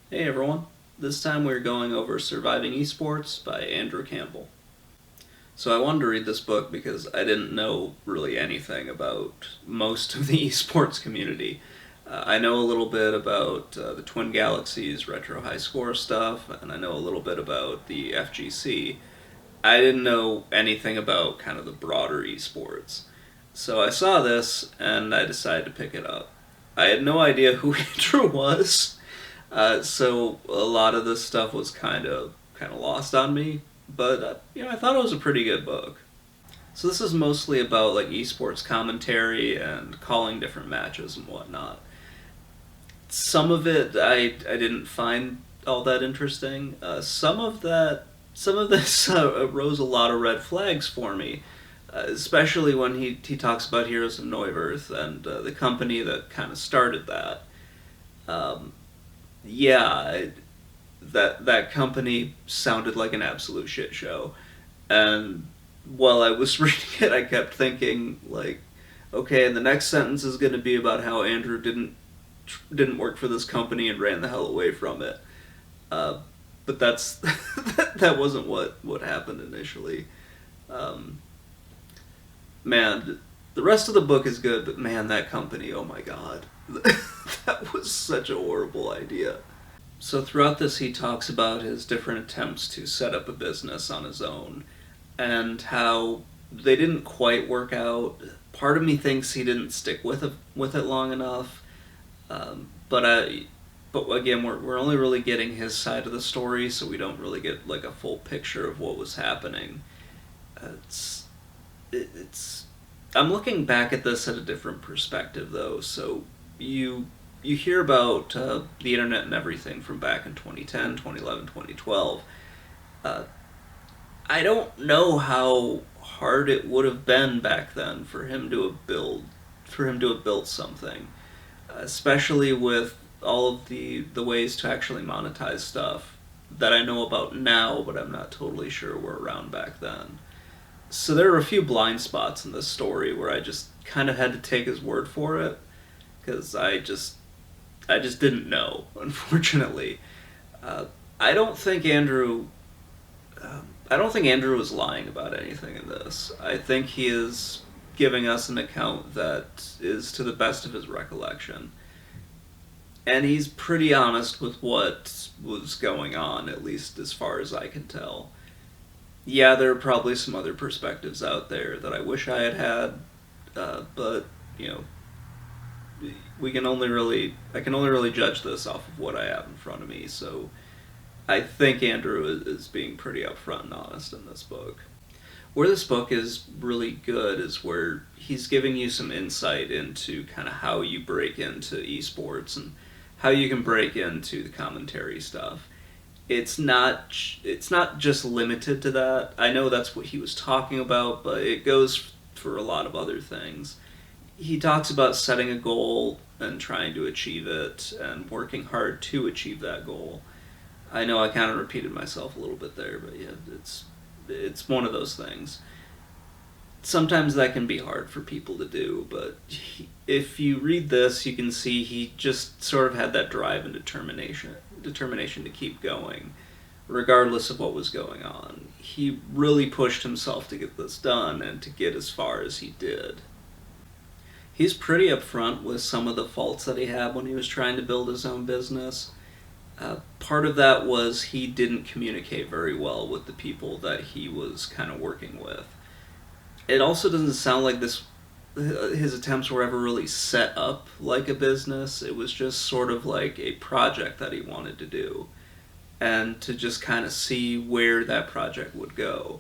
Hey everyone, this time we're going over Surviving Esports by Andrew Campbell. So I wanted to read this book because I didn't know really anything about most of the esports community. I know a little bit about the Twin Galaxies retro high score stuff, and I know a little bit about the FGC. I didn't know anything about kind of the broader esports. So I saw this and I decided to pick it up. I had no idea who Andrew was, so a lot of this stuff was kind of lost on me. But I thought it was a pretty good book. So this is mostly about like esports commentary and calling different matches and whatnot. Some of it I didn't find all that interesting. Some of this rose a lot of red flags for me, especially when he talks about Heroes of Neuwirth and the company that kind of started that. Um, yeah, that company sounded like an absolute shit show, and while I was reading it, I kept thinking like, okay, and the next sentence is going to be about how Andrew didn't work for this company and ran the hell away from it. Uh, but that's that wasn't what happened initially. Um, Man, the rest of the book is good, but man, that company, oh my god, that was such a horrible idea. So throughout this, he talks about his different attempts to set up a business on his own, and how they didn't quite work out. Part of me thinks he didn't stick with it long enough. But but again, we're only really getting his side of the story, so we don't really get like a full picture of what was happening. It's it's. I'm looking back at this at a different perspective, though. So you you hear about the internet and everything from back in 2010, 2011, 2012. Uh, I don't know how hard it would have been back then for him to have built something, especially with all of the ways to actually monetize stuff that I know about now, but I'm not totally sure were around back then. So there are a few blind spots in this story where I just kind of had to take his word for it because I just didn't know, unfortunately. Uh, I don't think Andrew I don't think Andrew was lying about anything in this. I think he is giving us an account that is to the best of his recollection. And he's pretty honest with what was going on, at least as far as I can tell. Yeah, there are probably some other perspectives out there that I wish I had had, but, you know, I can only really judge this off of what I have in front of me, so I think Andrew is being pretty upfront and honest in this book. Where this book is really good is where he's giving you some insight into kind of how you break into esports and how you can break into the commentary stuff. It's not just limited to that. I know that's what he was talking about, but it goes for a lot of other things. He talks about setting a goal and trying to achieve it and working hard to achieve that goal. I know I kind of repeated myself a little bit there, but yeah, it's one of those things. Sometimes that can be hard for people to do, but if you read this, you can see he just sort of had that drive and determination to keep going, regardless of what was going on. He really pushed himself to get this done and to get as far as he did. He's pretty upfront with some of the faults that he had when he was trying to build his own business. Part of that was he didn't communicate very well with the people that he was kind of working with. It also doesn't sound like his attempts were ever really set up like a business. It was just sort of like a project that he wanted to do and to just kind of see where that project would go.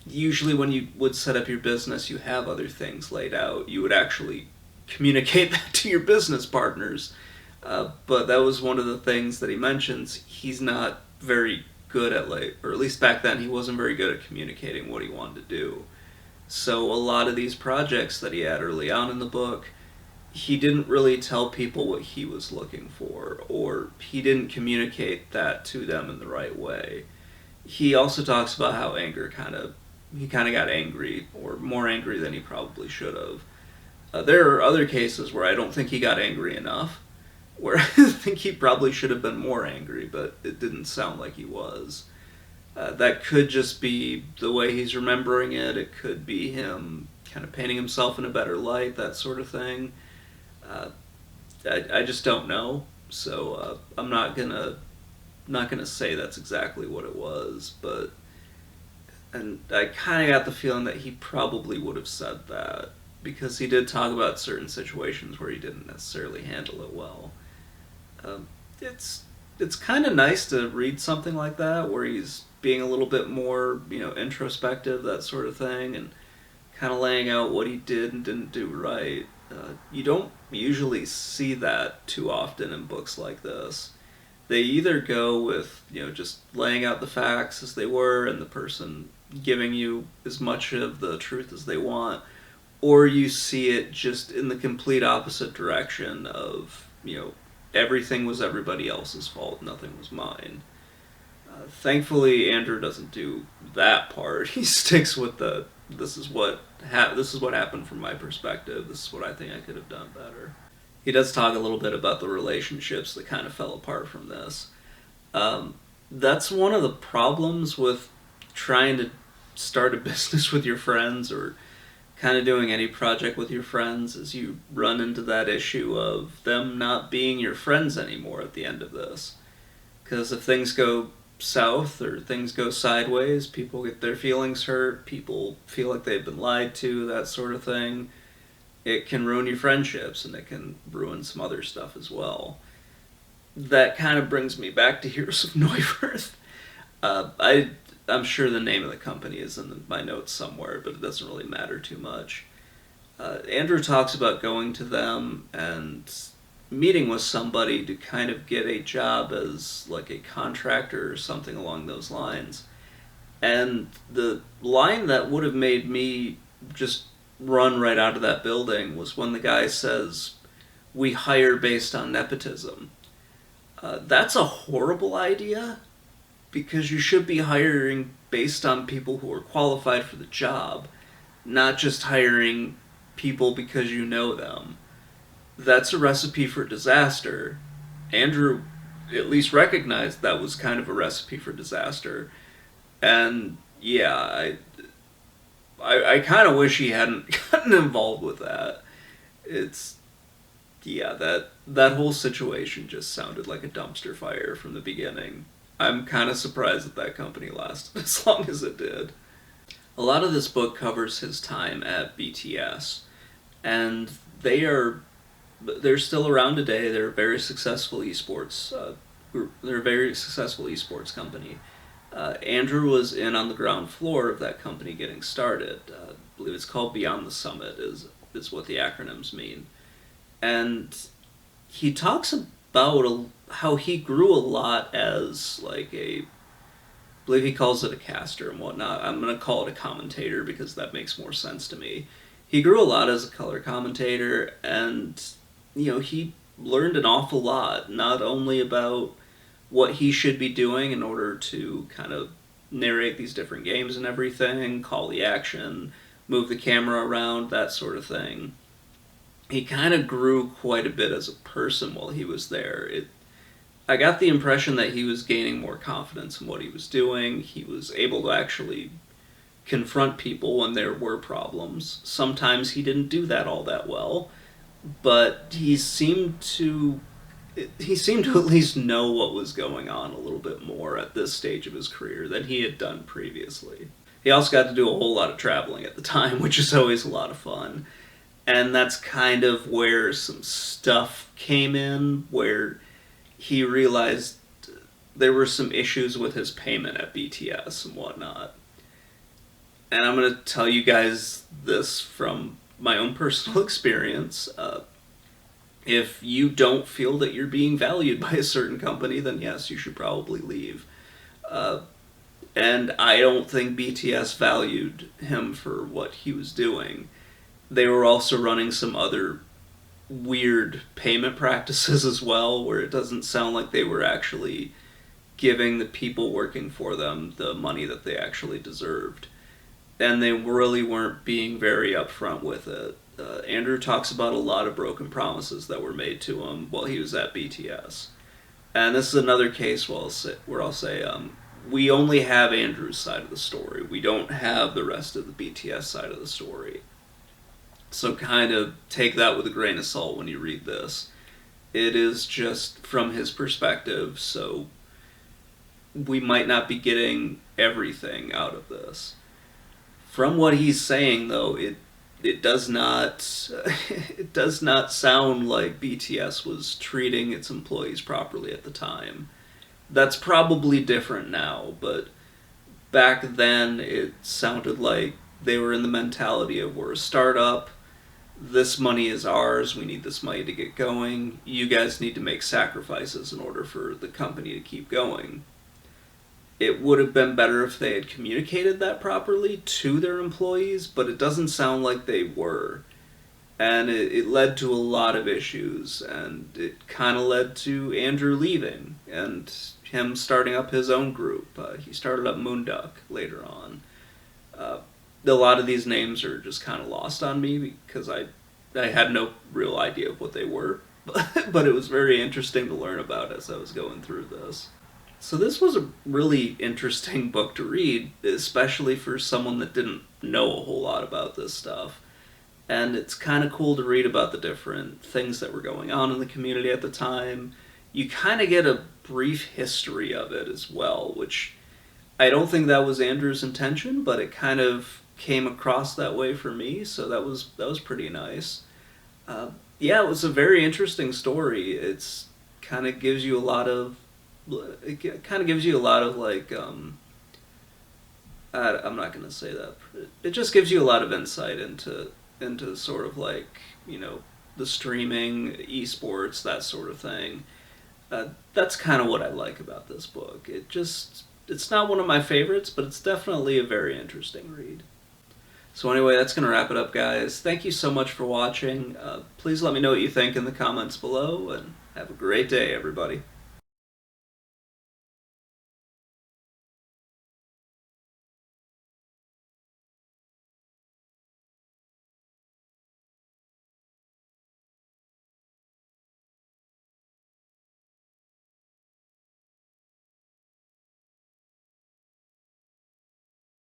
Usually when you would set up your business, you have other things laid out. You would actually communicate that to your business partners. But that was one of the things that he mentions. He's not very good at, like, or at least back then, he wasn't very good at communicating what he wanted to do. So a lot of these projects that he had early on in the book, he didn't really tell people what he was looking for, or he didn't communicate that to them in the right way. He also talks about how he kind of got angry, or more angry than he probably should have. There are other cases where I don't think he got angry enough. where I think he probably should have been more angry, but it didn't sound like he was. That could just be the way he's remembering it. It could be him kind of painting himself in a better light, that sort of thing. Uh, I just don't know. So I'm not gonna say that's exactly what it was, but and I kind of got the feeling that he probably would have said that because he did talk about certain situations where he didn't necessarily handle it well. Um, it's it's kind of nice to read something like that where he's being a little bit more, introspective, that sort of thing, and kind of laying out what he did and didn't do right. You don't usually see that too often in books like this. They either go with, just laying out the facts as they were and the person giving you as much of the truth as they want, or you see it just in the complete opposite direction of, everything was everybody else's fault, nothing was mine. Thankfully, Andrew doesn't do that part. He sticks with the this is what happened from my perspective. This is what I think I could have done better. He does talk a little bit about the relationships that kind of fell apart from this. That's one of the problems with trying to start a business with your friends or kind of doing any project with your friends is you run into that issue of them not being your friends anymore at the end of this. Because if things go south or things go sideways, people get their feelings hurt, people feel like they've been lied to, that sort of thing. It can ruin your friendships and it can ruin some other stuff as well. That kind of brings me back to Heroes of Neuwirth. I'm sure the name of the company is in my notes somewhere, but it doesn't really matter too much. Andrew talks about going to them and meeting with somebody to kind of get a job as like a contractor or something along those lines. And the line that would have made me just run right out of that building was when the guy says, "We hire based on nepotism." That's a horrible idea because you should be hiring based on people who are qualified for the job, not just hiring people because you know them. That's a recipe for disaster. Andrew at least recognized that was kind of a recipe for disaster. And yeah, I kind of wish he hadn't gotten involved with that. It's yeah, that whole situation just sounded like a dumpster fire from the beginning. I'm kind of surprised that company lasted as long as it did. A lot of this book covers his time at BTS, and they're still around today. They're a very successful esports group. They're a very successful esports company. Andrew was in on the ground floor of that company getting started. I believe it's called Beyond the Summit is what the acronyms mean. And he talks about how he grew a lot as like I believe he calls it a caster and whatnot. I'm going to call it a commentator because that makes more sense to me. He grew a lot as a color commentator, and he learned an awful lot, not only about what he should be doing in order to kind of narrate these different games and everything, call the action, move the camera around, that sort of thing. He kind of grew quite a bit as a person while he was there. I got the impression that he was gaining more confidence in what he was doing. He was able to actually confront people when there were problems. Sometimes he didn't do that all that well, but he seemed to at least know what was going on a little bit more at this stage of his career than he had done previously. He also got to do a whole lot of traveling at the time, which is always a lot of fun. And that's kind of where some stuff came in, where he realized there were some issues with his payment at BTS and whatnot. And I'm going to tell you guys this from my own personal experience. If you don't feel that you're being valued by a certain company, then yes, you should probably leave. And I don't think BTS valued him for what he was doing. They were also running some other weird payment practices as well, where it doesn't sound like they were actually giving the people working for them the money that they actually deserved. And they really weren't being very upfront with it. Andrew talks about a lot of broken promises that were made to him while he was at BTS. And this is another case where I'll say we only have Andrew's side of the story. We don't have the rest of the BTS side of the story. So kind of take that with a grain of salt when you read this. It is just from his perspective, so we might not be getting everything out of this. From what he's saying, though, it does not it does not sound like BTS was treating its employees properly at the time. That's probably different now, but back then it sounded like they were in the mentality of, we're a startup, this money is ours, we need this money to get going, you guys need to make sacrifices in order for the company to keep going. It would have been better if they had communicated that properly to their employees, but it doesn't sound like they were. And it led to a lot of issues, and it kind of led to Andrew leaving and him starting up his own group. He started up Moonduck later on. A lot of these names are just kind of lost on me because I had no real idea of what they were, but it was very interesting to learn about as I was going through this. So this was a really interesting book to read, especially for someone that didn't know a whole lot about this stuff. And it's kind of cool to read about the different things that were going on in the community at the time. You kind of get a brief history of it as well, which I don't think that was Andrew's intention, but it kind of came across that way for me, so that was pretty nice. Yeah, it was a very interesting story. It's kind of gives you a lot of like I'm not gonna say that. It just gives you a lot of insight into sort of like, the streaming, esports, that sort of thing. That's kind of what I like about this book. It's not one of my favorites, but it's definitely a very interesting read. So anyway, that's going to wrap it up, guys. Thank you so much for watching. Please let me know what you think in the comments below, and have a great day, everybody.